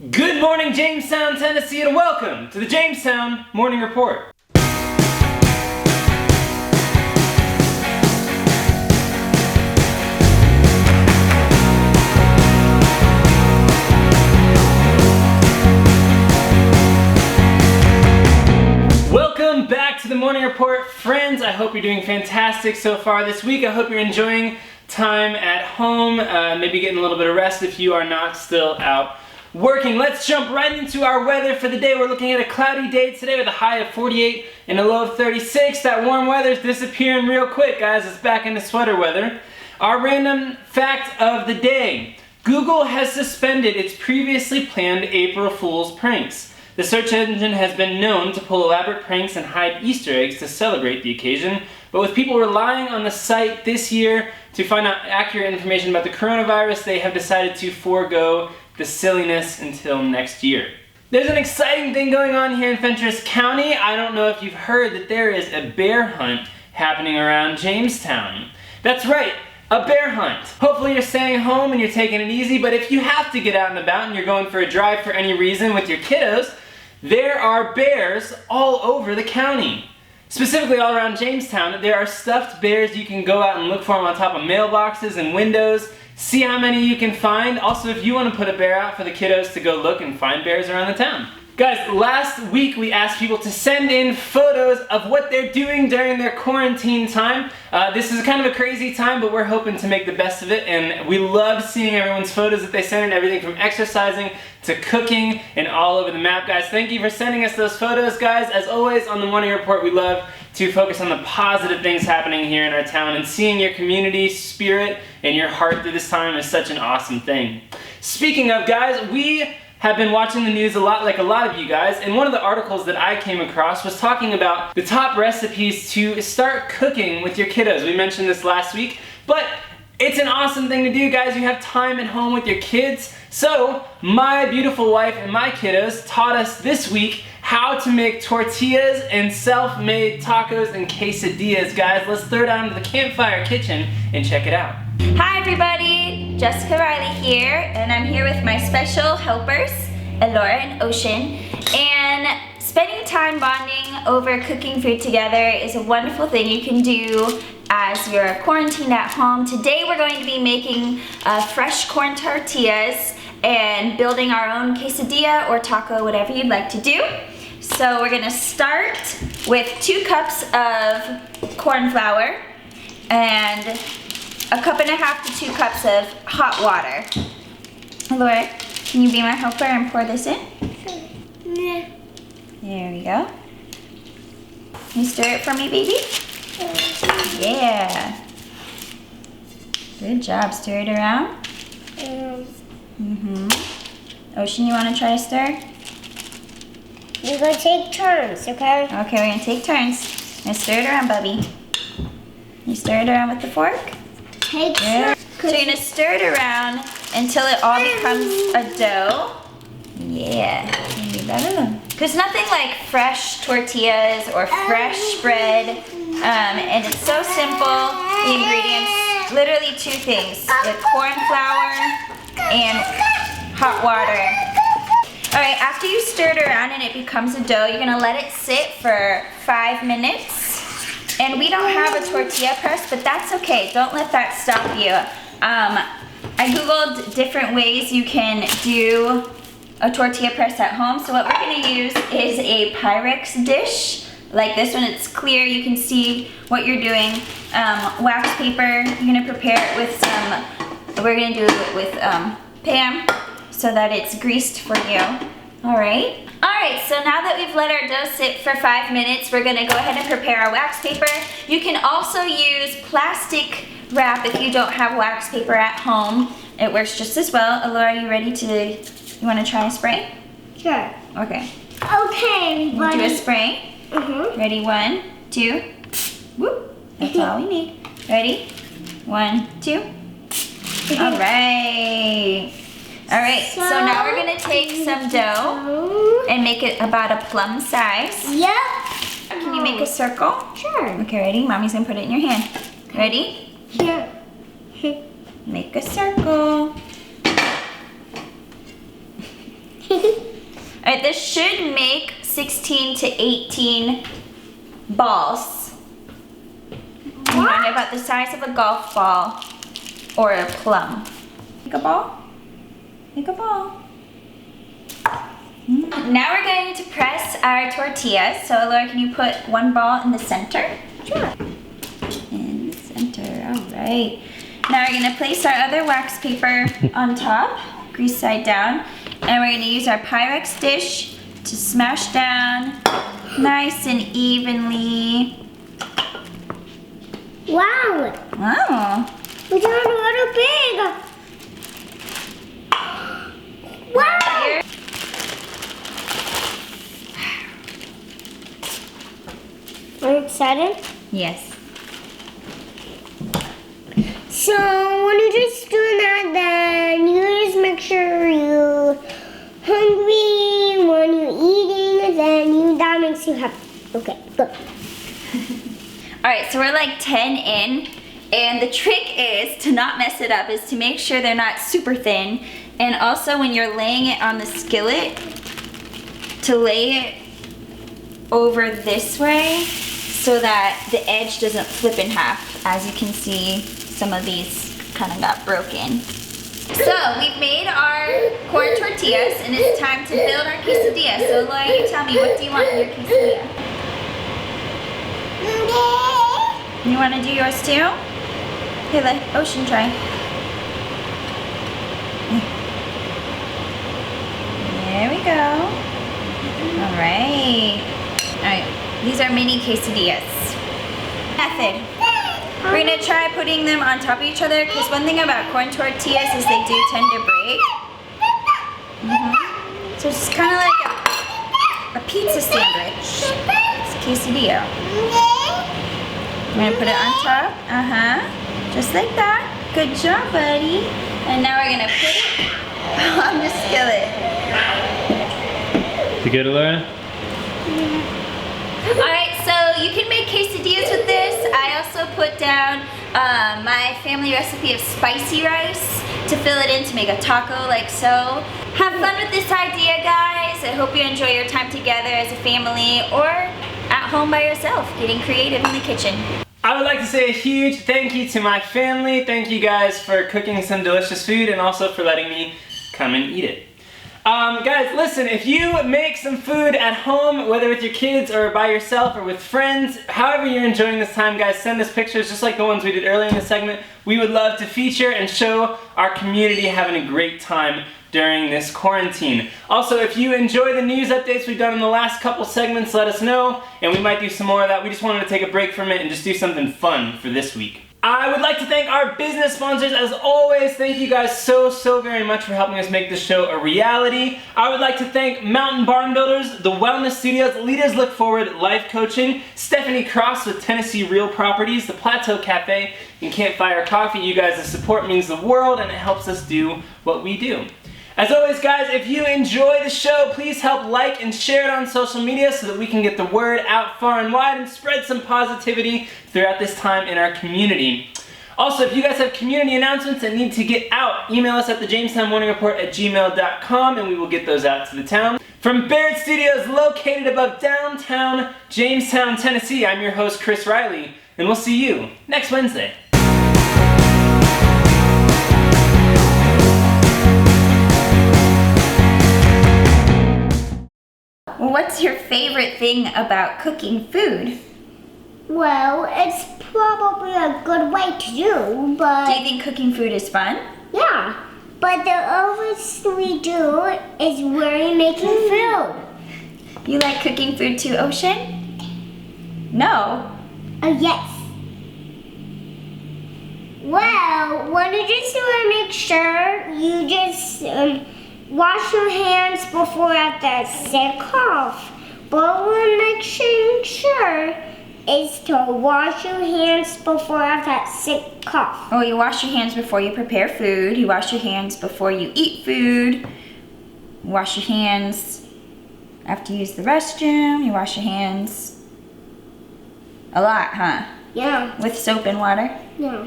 Good morning, Jamestown, Tennessee, and welcome to the Jamestown Morning Report. Welcome back to the Morning Report, friends. I hope you're doing fantastic so far this week. I hope you're enjoying time at home, maybe getting a little bit of rest if you are not still out working. Let's jump right into our weather for the day. We're looking at a cloudy day today with a high of 48 and a low of 36. That warm weather's disappearing real quick, guys. It's back into sweater weather. Our random fact of the day. Google has suspended its previously planned April Fool's pranks. The search engine has been known to pull elaborate pranks and hide Easter eggs to celebrate the occasion, but with people relying on the site this year to find out accurate information about the coronavirus, they have decided to forego the silliness until next year. There's an exciting thing going on here in Fentress County. I don't know if you've heard that there is a bear hunt happening around Jamestown. That's right, a bear hunt. Hopefully you're staying home and you're taking it easy, but if you have to get out and about and you're going for a drive for any reason with your kiddos, there are bears all over the county. Specifically all around Jamestown, there are stuffed bears. You can go out and look for them on top of mailboxes and windows. See how many you can find. Also, if you want to put a bear out for the kiddos to go look and find bears around the town. Guys, last week we asked people to send in photos of what they're doing during their quarantine time. This is kind of a crazy time, but we're hoping to make the best of it, and we love seeing everyone's photos that they send in, everything from exercising to cooking and all over the map, guys. Thank you for sending us those photos, guys. As always, on the Morning Report, we love to focus on the positive things happening here in our town, and seeing your community spirit and your heart through this time is such an awesome thing. Speaking of, guys, we have been watching the news a lot, like a lot of you guys, and one of the articles that I came across was talking about the top recipes to start cooking with your kiddos. We mentioned this last week, but it's an awesome thing to do, guys. You have time at home with your kids. So my beautiful wife and my kiddos taught us this week how to make tortillas and self-made tacos and quesadillas, guys. Let's throw down to the campfire kitchen and check it out. Hi everybody, Jessica Riley here, and I'm here with my special helpers, Elora and Ocean, and spending time bonding over cooking food together is a wonderful thing you can do as you're quarantined at home. Today we're going to be making fresh corn tortillas and building our own quesadilla or taco, whatever you'd like to do. So we're gonna start with 2 cups of corn flour and 1.5 cups to 2 cups of hot water. Laura, can you be my helper and pour this in? Yeah. There we go. Can you stir it for me, baby? Yeah. Good job. Stir it around. Ocean, you want to try to stir? We're going to take turns, okay? Okay, we're going to take turns. Now stir it around, Bubby. You stir it around with the fork? Take Good. turns. So you're going to stir it around until it all becomes a dough. Yeah. There's nothing like fresh tortillas or fresh bread. And it's so simple. The ingredients, literally 2 things. The corn flour and hot water. Alright, after you stir it around and it becomes a dough, you're going to let it sit for 5 minutes. And we don't have a tortilla press, but that's okay. Don't let that stop you. I googled different ways you can do a tortilla press at home. So what we're going to use is a Pyrex dish. Like this one, it's clear. You can see what you're doing. Wax paper, you're going to prepare it with some, we're going to do it with Pam so that it's greased for you. Alright. Alright, so now that we've let our dough sit for 5 minutes, we're going to go ahead and prepare our wax paper. You can also use plastic wrap if you don't have wax paper at home. It works just as well. Alora, you ready to, you want to try a spray? Sure. Okay. Okay, everybody. Do a spray. Ready? 1, 2. Whoop. That's all we need. Ready? 1, 2. Alright. Alright, so now we're going to take some dough and make it about a plum size. Yep. Can you make a circle? Sure. Okay, ready? Mommy's going to put it in your hand. Ready? Sure. Make a circle. Alright, this should make 16 to 18 balls. Kind of about the size of a golf ball or a plum. Make a ball. Make a ball. Now we're going to press our tortillas. So Laura, can you put one ball in the center? Sure. In the center, all right. Now we're gonna place our other wax paper on top, grease side down, and we're gonna use our Pyrex dish to smash down nice and evenly. Wow. Wow. We got a little big. Wow. Are you excited? Yes. So when you're just doing that, then you just make sure you're hungry. When you're eating, then that makes you happy. Okay, go. All right, so we're like 10 in, and the trick is to not mess it up, is to make sure they're not super thin, and also when you're laying it on the skillet, to lay it over this way so that the edge doesn't flip in half. As you can see, some of these kind of got broken. So we've made our corn tortillas, and it's time to build our quesadilla. So Laura, you tell me, what do you want in your quesadilla? You want to do yours too? Here, let Ocean try. There we go. All right. All right, these are mini quesadillas. Method. We're gonna try putting them on top of each other, because one thing about corn tortillas is they do tend to break. So it's kind of like a pizza sandwich. It's a quesadilla. We're gonna put it on top. Just like that. Good job, buddy. And now we're gonna put it on the skillet. You good, Laura? Alright, so you can make quesadillas with this. I also put down my family recipe of spicy rice to fill it in to make a taco like so. Have fun with this idea, guys. I hope you enjoy your time together as a family or at home by yourself, getting creative in the kitchen. I would like to say a huge thank you to my family. Thank you guys for cooking some delicious food and also for letting me come and eat it. Guys, listen, if you make some food at home, whether with your kids or by yourself or with friends, however you're enjoying this time, guys, send us pictures just like the ones we did earlier in the segment. We would love to feature and show our community having a great time during this quarantine. Also, if you enjoy the news updates we've done in the last couple segments, let us know, and we might do some more of that. We just wanted to take a break from it and just do something fun for this week. I would like to thank our business sponsors as always. Thank you guys so very much for helping us make this show a reality. I would like to thank Mountain Barn Builders, The Wellness Studios, Leaders Look Forward Life Coaching, Stephanie Cross with Tennessee Real Properties, The Plateau Cafe, and Campfire Coffee. You guys' support means the world and it helps us do what we do. As always, guys, if you enjoy the show, please help like and share it on social media so that we can get the word out far and wide and spread some positivity throughout this time in our community. Also, if you guys have community announcements that need to get out, email us at the jamestownmorningreport@gmail.com and we will get those out to the town. From Barrett Studios, located above downtown Jamestown, Tennessee, I'm your host, Chris Riley, and we'll see you next Wednesday. What's your favorite thing about cooking food? Well, it's probably a good way to do, but... Do you think cooking food is fun? Yeah, but the other thing we do is we're making food. You like cooking food too, Ocean? No. Yes. Well, what you just want to make sure you just wash your hands before after sick cough. But we're making sure is to wash your hands before after sick cough. Oh, you wash your hands before you prepare food. You wash your hands before you eat food. You wash your hands after you use the restroom. You wash your hands a lot, huh? Yeah. With soap and water? Yeah.